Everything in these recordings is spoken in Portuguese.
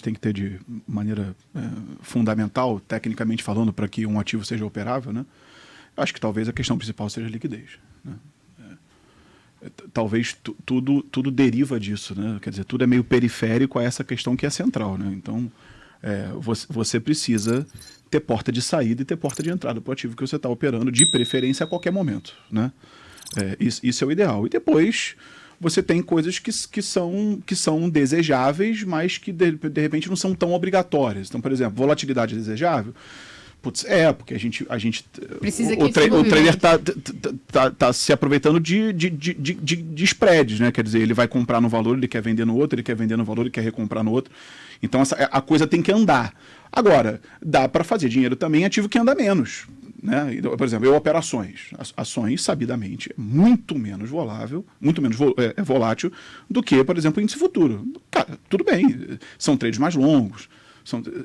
tem que ter de maneira fundamental, tecnicamente falando, para que um ativo seja operável, né? Acho que talvez a questão principal seja a liquidez, né? Talvez tudo deriva disso, né? Quer dizer, tudo é meio periférico a essa questão que é central, né? Então, você precisa ter porta de saída e ter porta de entrada para o ativo que você está operando, de preferência a qualquer momento, né? Isso é o ideal. E depois você tem coisas que são desejáveis, mas que de repente não são tão obrigatórias. Então, por exemplo, volatilidade é desejável? Putz, porque a gente precisa o trader tá se aproveitando de spreads, né? Quer dizer, ele vai comprar no valor, ele quer vender no outro, ele quer vender no valor, ele quer recomprar no outro. Então a coisa tem que andar. Agora, dá para fazer dinheiro também em ativo que anda menos, né? Por exemplo, eu opero ações. Ações, sabidamente, é muito menos volátil do que, por exemplo, o índice futuro. Cara, tudo bem, são trades mais longos,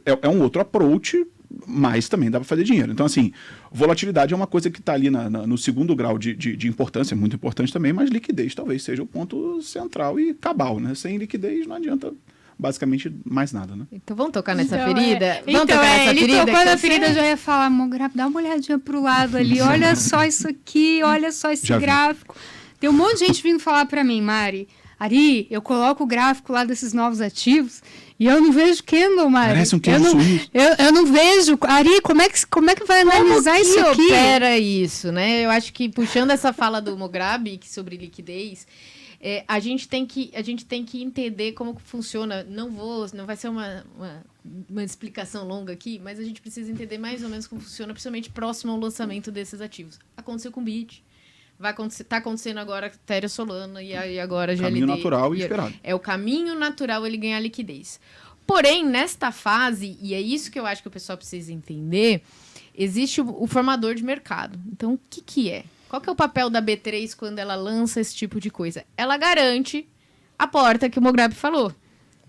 é um outro approach, mas também dá para fazer dinheiro. Então, assim, volatilidade é uma coisa que está ali no segundo grau de importância, muito importante também, mas liquidez talvez seja o ponto central e cabal, né? Sem liquidez não adianta basicamente mais nada, né? Então vamos tocar nessa ferida? Ele tocou na ferida, eu já ia falar, Mograb, dá uma olhadinha pro lado ali, olha só isso aqui, olha só esse gráfico. Tem um monte de gente vindo falar para mim, Mari, Ari, eu coloco o gráfico lá desses novos ativos e eu não vejo candle, Mari. Parece um candle suíço. Eu não vejo. Ari, como é que vai analisar isso aqui? Como opera isso, né? Eu acho que, puxando essa fala do Mograb sobre liquidez, a gente tem que entender como que funciona. Não vai ser uma explicação longa aqui, mas a gente precisa entender mais ou menos como funciona, principalmente próximo ao lançamento desses ativos. Aconteceu com o BIT. Está acontecendo agora com Ethereum, Solana e agora GLD. Caminho natural e esperado. É o caminho natural ele ganhar liquidez. Porém, nesta fase, e é isso que eu acho que o pessoal precisa entender, existe o formador de mercado. Então, o que é? Qual que é o papel da B3 quando ela lança esse tipo de coisa? Ela garante a porta que o Mograb falou.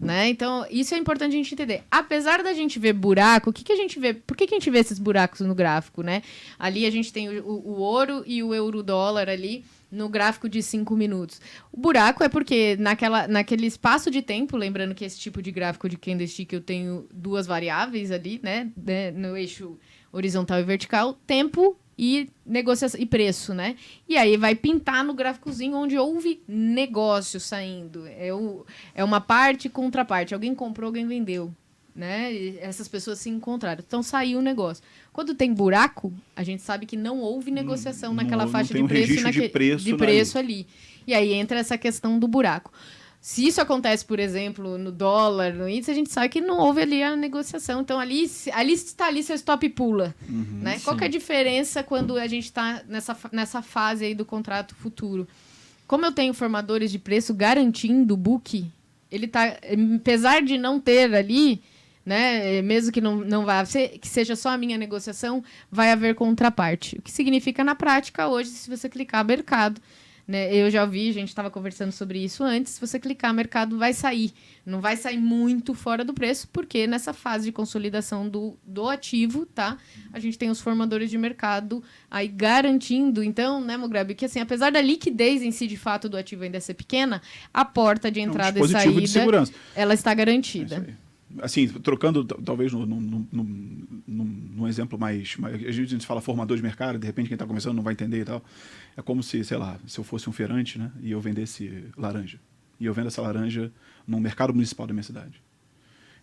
Né? Então, isso é importante a gente entender. Apesar da gente ver buraco, o que a gente vê? Por que a gente vê esses buracos no gráfico, né? Ali a gente tem o ouro e o euro-dólar ali no gráfico de 5 minutos. O buraco é porque naquele espaço de tempo, lembrando que esse tipo de gráfico de candlestick eu tenho duas variáveis ali, né? No eixo horizontal e vertical, tempo e negociação e preço, né? E aí vai pintar no gráficozinho onde houve negócio saindo. É uma parte contra parte. Alguém comprou, alguém vendeu, né? E essas pessoas se encontraram. Então saiu o negócio. Quando tem buraco, a gente sabe que não houve negociação naquela faixa de preço ali. E aí entra essa questão do buraco. Se isso acontece, por exemplo, no dólar, no índice, a gente sabe que não houve ali a negociação. Então, ali está ali seu stop e pula. Né? Qual que é a diferença quando a gente está nessa fase aí do contrato futuro? Como eu tenho formadores de preço garantindo o book, ele tá, apesar de não ter ali, né, mesmo que não vá ser, que seja só a minha negociação, vai haver contraparte. O que significa, na prática, hoje, se você clicar mercado, né, eu já ouvi, a gente estava conversando sobre isso antes, se você clicar, mercado vai sair. Não vai sair muito fora do preço, porque nessa fase de consolidação do ativo, tá? A gente tem os formadores de mercado aí garantindo, então, né, Mograb, que assim, apesar da liquidez em si, de fato, do ativo ainda ser pequena, a porta de entrada e saída, de segurança. Ela está garantida. Assim, trocando, talvez, num exemplo mais... A gente fala formador de mercado, de repente quem está começando não vai entender e tal. É como se, sei lá, se eu fosse um feirante, né, e eu vendesse laranja. E eu vendo essa laranja no mercado municipal da minha cidade.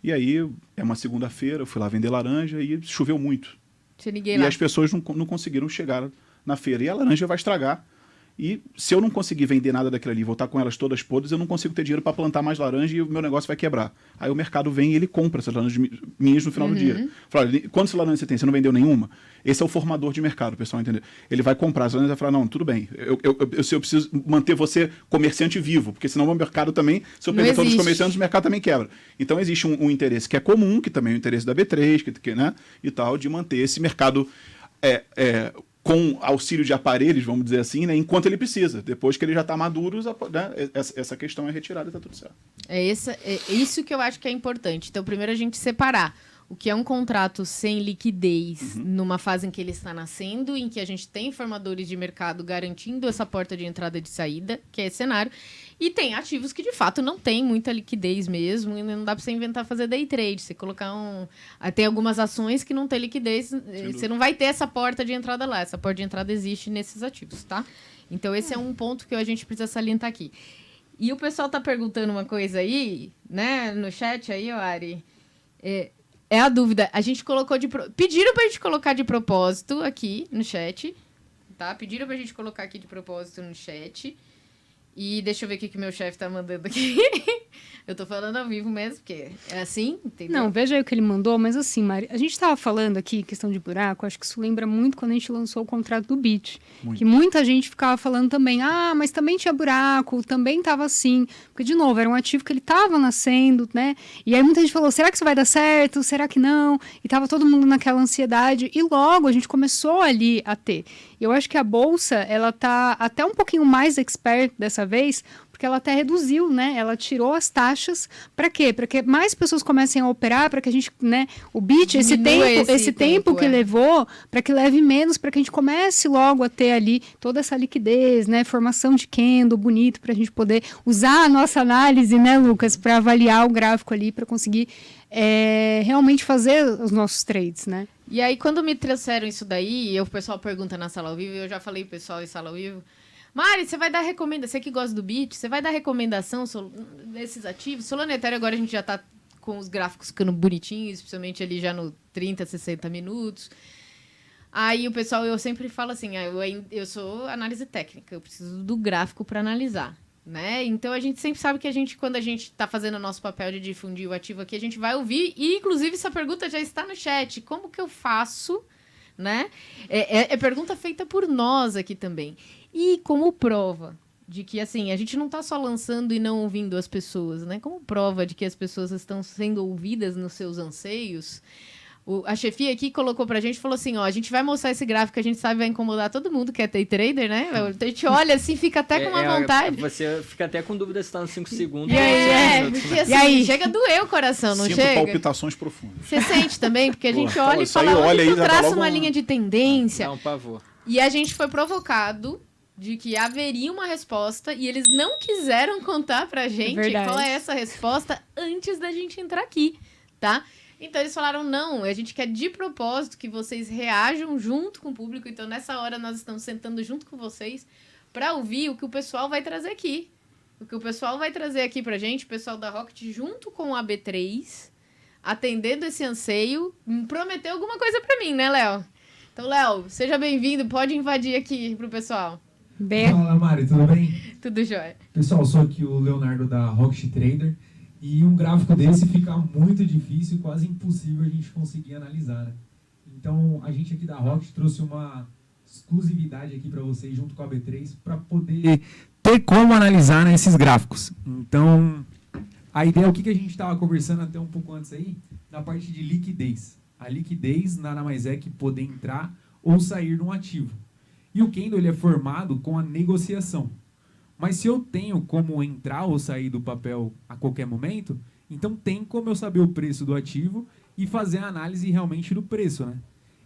E aí, é uma segunda-feira, eu fui lá vender laranja e choveu muito. E as pessoas não conseguiram chegar na feira. E a laranja vai estragar. E se eu não conseguir vender nada daquilo ali e voltar com elas todas podres, eu não consigo ter dinheiro para plantar mais laranja e o meu negócio vai quebrar. Aí o mercado vem e ele compra essas laranjas minhas no final do dia. Fala, quantas laranjas você tem? Você não vendeu nenhuma? Esse é o formador de mercado, o pessoal entender. Ele vai comprar as laranjas e vai falar, não, tudo bem, eu preciso manter você comerciante vivo, porque senão o mercado também, se eu perder todos os comerciantes, o mercado também quebra. Então existe um interesse que é comum, que também é o interesse da B3, né, e tal, de manter esse mercado com auxílio de aparelhos, vamos dizer assim, né, enquanto ele precisa. Depois que ele já está maduro, né, essa questão é retirada e está tudo certo. É isso que eu acho que é importante. Então, primeiro a gente separar o que é um contrato sem liquidez numa fase em que ele está nascendo, em que a gente tem formadores de mercado garantindo essa porta de entrada e de saída, que é esse cenário, e tem ativos que, de fato, não tem muita liquidez mesmo, e não dá para você inventar fazer day trade. Você colocar tem algumas ações que não tem liquidez, você não vai ter essa porta de entrada lá. Essa porta de entrada existe nesses ativos, tá? Então, esse é um ponto que a gente precisa salientar aqui. E o pessoal tá perguntando uma coisa aí, né, no chat aí, Ari. É a dúvida. A gente colocou pediram pra gente colocar de propósito aqui no chat, tá? Pediram pra gente colocar aqui de propósito no chat. E deixa eu ver o que meu chefe tá mandando aqui. Eu tô falando ao vivo mesmo, porque é assim, entendeu? Não, veja aí o que ele mandou, mas assim, Mari, a gente tava falando aqui, questão de buraco, acho que isso lembra muito quando a gente lançou o contrato do BIT. Que muita gente ficava falando também, mas também tinha buraco, também tava assim. Porque, de novo, era um ativo que ele tava nascendo, né? E aí muita gente falou, será que isso vai dar certo? Será que não? E tava todo mundo naquela ansiedade. E logo a gente começou ali a ter. Eu acho que a Bolsa, ela tá até um pouquinho mais expert dessa vez, porque ela até reduziu, né? Ela tirou as taxas. Para quê? Para que mais pessoas comecem a operar, para que a gente, né? O BIT, esse tempo que levou, para que leve menos, para que a gente comece logo a ter ali toda essa liquidez, né? Formação de candle bonito, para a gente poder usar a nossa análise, né, Lucas, para avaliar o gráfico ali, para conseguir realmente fazer os nossos trades, né? E aí, quando me trouxeram isso daí, e o pessoal pergunta na sala ao vivo, eu já falei pro pessoal em sala ao vivo, Mari, você vai dar recomendação, você que gosta do BIT, você vai dar recomendação desses ativos? Solano Ethereum agora a gente já tá com os gráficos ficando bonitinhos, especialmente ali já no 30, 60 minutos. Aí o pessoal, eu sempre falo assim, eu sou análise técnica, eu preciso do gráfico para analisar, né? Então a gente sempre sabe que quando a gente está fazendo o nosso papel de difundir o ativo aqui, a gente vai ouvir, e inclusive essa pergunta já está no chat, como que eu faço, né? É pergunta feita por nós aqui também. E como prova de que, assim, a gente não está só lançando e não ouvindo as pessoas, né? Como prova de que as pessoas estão sendo ouvidas nos seus anseios, a chefia aqui colocou pra gente, falou assim, a gente vai mostrar esse gráfico que a gente sabe vai incomodar todo mundo que é day trader, né? A gente olha assim, fica até com uma vontade. Você fica até com dúvida se tá nos 5 segundos. Porque assim, aí? Chega a doer o coração, não chega? Sinto palpitações profundas. Você sente também? Porque a gente olha e fala, olha que eu traço uma linha de tendência. Dá um pavor. E a gente foi provocado de que haveria uma resposta e eles não quiseram contar pra gente qual é essa resposta antes da gente entrar aqui, tá? Então, eles falaram, não, a gente quer de propósito que vocês reajam junto com o público. Então, nessa hora, nós estamos sentando junto com vocês para ouvir o que o pessoal vai trazer aqui. O que o pessoal vai trazer aqui pra gente, o pessoal da Rocket, junto com a B3, atendendo esse anseio, prometeu alguma coisa para mim, né, Léo? Então, Léo, seja bem-vindo, pode invadir aqui pro pessoal. Fala, Mari, tudo bem? Tudo jóia. Pessoal, sou aqui o Leonardo da Rocket Trader. E um gráfico desse fica muito difícil, quase impossível a gente conseguir analisar, né? Então, a gente aqui da Rocket trouxe uma exclusividade aqui para vocês, junto com a B3, para poder ter como analisar, né, esses gráficos. Então, a ideia, o que a gente estava conversando até um pouco antes aí, na parte de liquidez. A liquidez nada mais é que poder entrar ou sair de um ativo. E o candle, ele é formado com a negociação. Mas se eu tenho como entrar ou sair do papel a qualquer momento, então tem como eu saber o preço do ativo e fazer a análise realmente do preço, né?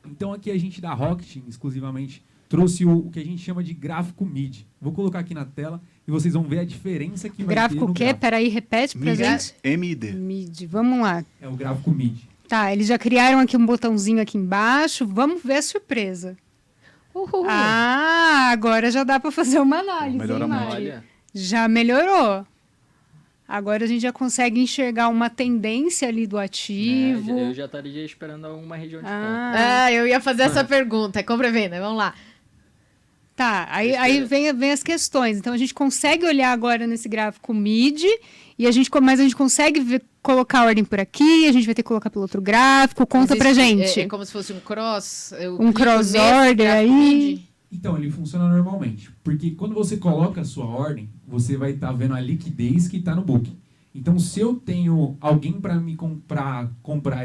Então aqui a gente da Rocket, exclusivamente, trouxe o que a gente chama de gráfico MID. Vou colocar aqui na tela e vocês vão ver a diferença que vai ter no gráfico. O quê? Peraí, repete pra gente. MID. MID, vamos lá. É o gráfico MID. Tá, eles já criaram aqui um botãozinho aqui embaixo, vamos ver a surpresa. Uhul. Agora já dá para fazer uma análise, Melhora hein, muito. Mari? Olha. Já melhorou. Agora a gente já consegue enxergar uma tendência ali do ativo. Eu já estaria esperando alguma região de compra. Eu ia fazer essa pergunta. É compra e venda, vamos lá. Tá, aí vem as questões. Então a gente consegue olhar agora nesse gráfico MID, mas a gente consegue colocar a ordem por aqui, a gente vai ter que colocar pelo outro gráfico. Conta pra gente. É como se fosse um cross. Um cross order aí. MID. Então, ele funciona normalmente. Porque quando você coloca a sua ordem, você vai estar vendo a liquidez que está no book. Então, se eu tenho alguém para me comprar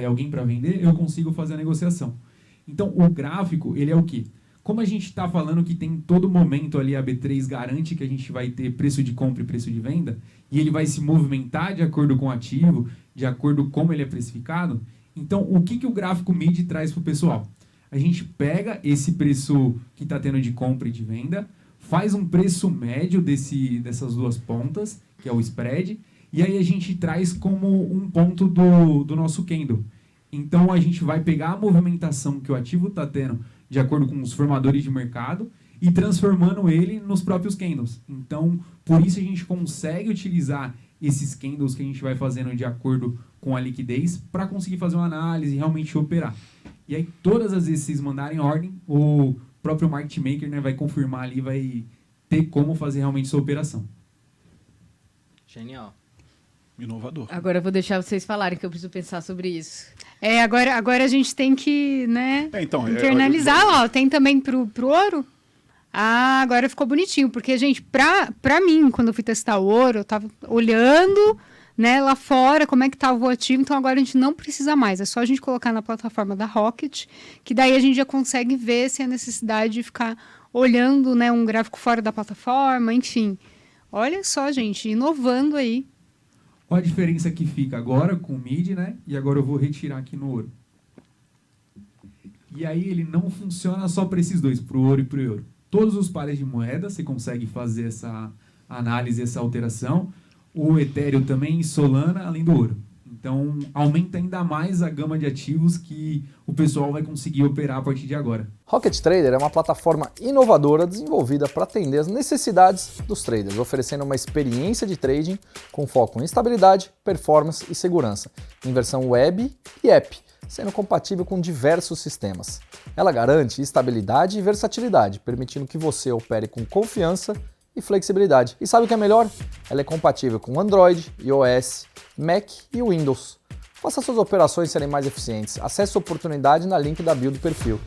e alguém para vender, eu consigo fazer a negociação. Então, o gráfico, ele é o quê? Como a gente está falando que tem todo momento ali a B3 garante que a gente vai ter preço de compra e preço de venda, e ele vai se movimentar de acordo com o ativo, de acordo com como ele é precificado, Então, o que o gráfico MIDI traz para o pessoal? A gente pega esse preço que está tendo de compra e de venda, faz um preço médio dessas duas pontas, que é o spread, e aí a gente traz como um ponto do nosso candle. Então, a gente vai pegar a movimentação que o ativo está tendo de acordo com os formadores de mercado e transformando ele nos próprios candles. Então, por isso a gente consegue utilizar esses candles que a gente vai fazendo de acordo com a liquidez para conseguir fazer uma análise e realmente operar. E aí, todas as vezes que vocês mandarem ordem, o próprio market maker, né, vai confirmar ali, vai ter como fazer realmente sua operação. Genial. Inovador. Agora eu vou deixar vocês falarem, que eu preciso pensar sobre isso. Agora a gente tem que, né, internalizar. Ó, tem também pro ouro? Ah, agora ficou bonitinho, porque, gente, pra mim, quando eu fui testar o ouro, eu tava olhando, né, lá fora, como é que tava o ativo, então agora a gente não precisa mais, é só a gente colocar na plataforma da Rocket, que daí a gente já consegue ver se há necessidade de ficar olhando, né, um gráfico fora da plataforma, enfim. Olha só, gente, inovando aí. Qual a diferença que fica agora com o MIDI, né? E agora eu vou retirar aqui no ouro. E aí ele não funciona só para esses dois, para o ouro e para o euro. Todos os pares de moeda você consegue fazer essa análise, essa alteração. O Ethereum também, Solana, além do ouro. Então, aumenta ainda mais a gama de ativos que o pessoal vai conseguir operar a partir de agora. Rocket Trader é uma plataforma inovadora desenvolvida para atender as necessidades dos traders, oferecendo uma experiência de trading com foco em estabilidade, performance e segurança, em versão web e app, sendo compatível com diversos sistemas. Ela garante estabilidade e versatilidade, permitindo que você opere com confiança e flexibilidade. E sabe o que é melhor? Ela é compatível com Android, iOS, Mac e Windows. Faça suas operações serem mais eficientes. Acesse a oportunidade na link da bio do perfil.